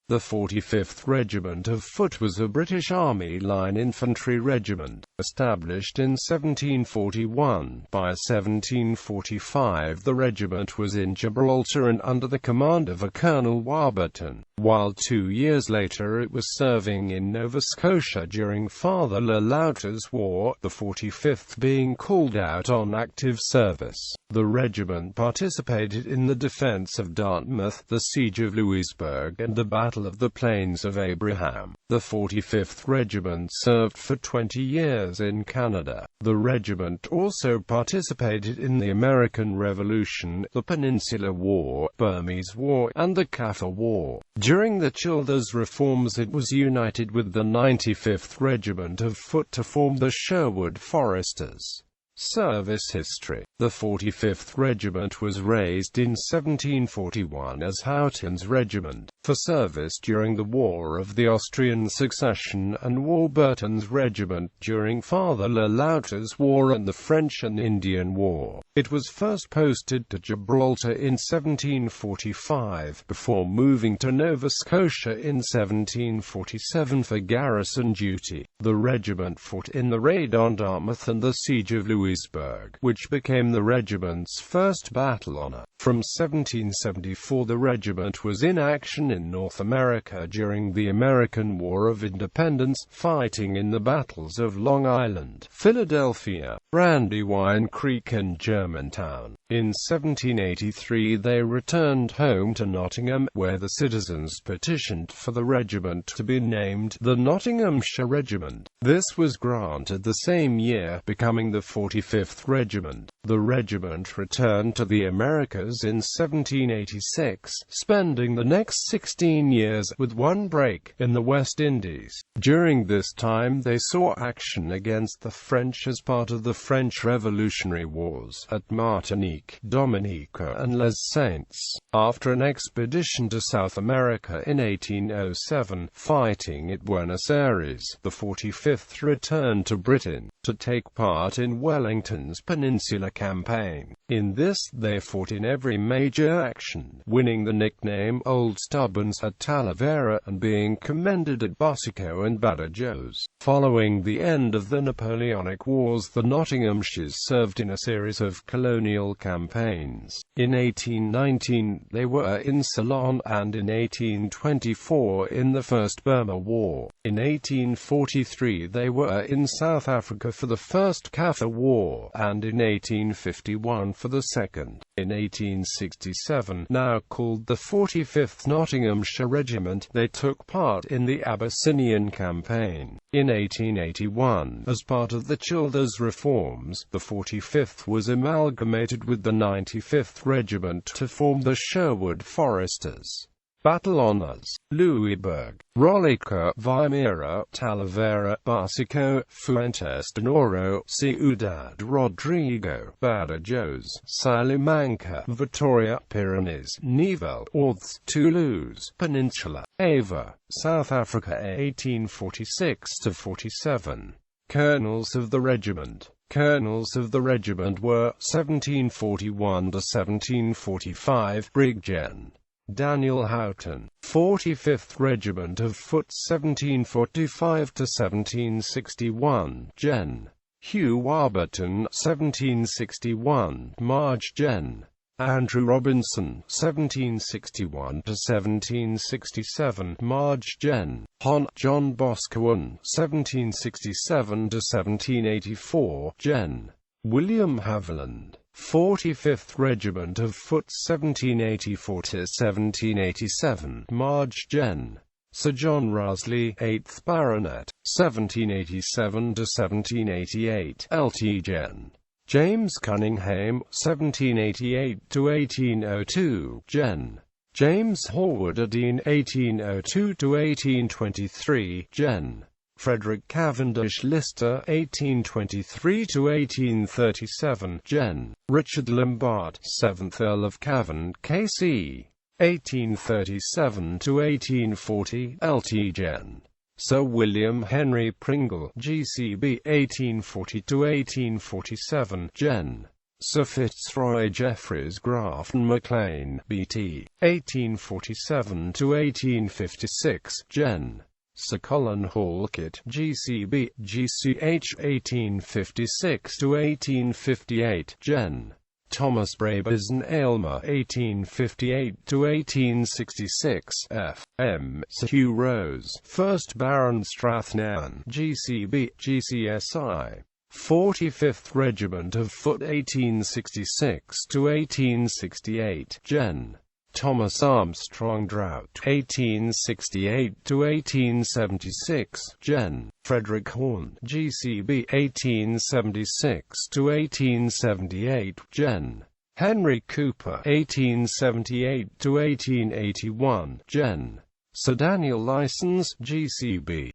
The 45th Regiment of Foot was a British Army Line infantry regiment, established in 1741. By 1745 the regiment was in Gibraltar and under the command of a Colonel Warburton, while 2 years later it was serving in Nova Scotia during Father Loutre's War, the 45th being called out on active service. The regiment participated in the defense of Dartmouth, the Siege of Louisbourg, and the Battle of the Plains of Abraham. The 45th Regiment served for 20 years in Canada. The regiment also participated in the American Revolution, the Peninsular War, Burmese War, and the Kaffir War. During the Childers reforms it was united with the 95th Regiment of Foot to form the Sherwood Foresters. Service history. The 45th Regiment was raised in 1741 as Houghton's Regiment, for service during the War of the Austrian Succession, and Warburton's Regiment during Father Loutre's War and the French and Indian War. It was first posted to Gibraltar in 1745, before moving to Nova Scotia in 1747 for garrison duty. The regiment fought in the raid on Dartmouth and the Siege of Louisbourg, which became the regiment's first battle honour. From 1774 the regiment was in action in North America during the American War of Independence, fighting in the battles of Long Island, Philadelphia, Brandywine Creek and Germantown. In 1783 they returned home to Nottingham, where the citizens petitioned for the regiment to be named the Nottinghamshire Regiment. This was granted the same year, becoming the 45th Regiment. The regiment returned to the Americas in 1786, spending the next 16 years, with one break, in the West Indies. During this time they saw action against the French as part of the French Revolutionary Wars, at Martinique, Dominica and Les Saintes. After an expedition to South America in 1807, fighting at Buenos Aires, the 45th returned to Britain, to take part in Wellington's Peninsula Campaign. In this, they fought in every major action, winning the nickname Old Stubborns at Talavera, and being commended at Bosico and Badajoz. Following the end of the Napoleonic Wars, the Nottinghamshires served in a series of colonial campaigns. In 1819, they were in Ceylon, and in 1824 in the First Burma War. In 1843 they were in South Africa for the First Kaffir War, and in 1851 for the Second. In 1867, now called the 45th Nottinghamshire Regiment, they took part in the Abyssinian Campaign. In 1881, as part of the Childers reforms, the 45th was amalgamated with the 95th Regiment to form the Sherwood Foresters. Battle honours: Louisbourg, Rolica, Vimera, Talavera, Basico, Fuentes de Oro, Ciudad Rodrigo, Badajoz, Salamanca, Vitoria, Pyrenees, Nivelles, Orthes, Toulouse, Peninsula, Ava, South Africa 1846–47. Colonels of the regiment. Colonels of the regiment were 1741–1745 Brig Gen. Daniel Houghton, 45th Regiment of Foot 1745–1761, Gen. Hugh Warburton, 1761, Marge Gen. Andrew Robinson, 1761–1767, Marge Gen. Hon. John Boscawen, 1767–1784, Gen. William Haviland, 45th Regiment of Foot 1784–1787, Marge Gen. Sir John Rasley, 8th Baronet, 1787–1788, Lt Gen. James Cunningham, 1788–1802, Gen. James Howard-Dean, 1802–1823, Gen. Frederick Cavendish Lister, 1823–1837, Gen. Richard Lombard, 7th Earl of Cavan, K.C., 1837–1840, Lt Gen. Sir William Henry Pringle, GCB, 1840–1847, Gen. Sir Fitzroy Jeffreys Grafton Maclean, BT, 1847–1856, Gen. Sir Colin Halkett, GCB, GCH, 1856–1858, Gen. Thomas Brabazon Aylmer, 1858–1866, F.M. Sir Hugh Rose, 1st Baron Strathnairn, GCB, GCSI. 45th Regiment of Foot, 1866–1868, Gen. Thomas Armstrong Drought, 1868–1876, Gen. Frederick Horn, GCB, 1876–1878, Gen. Henry Cooper, 1878–1881, Gen. Sir Daniel Lysons, GCB,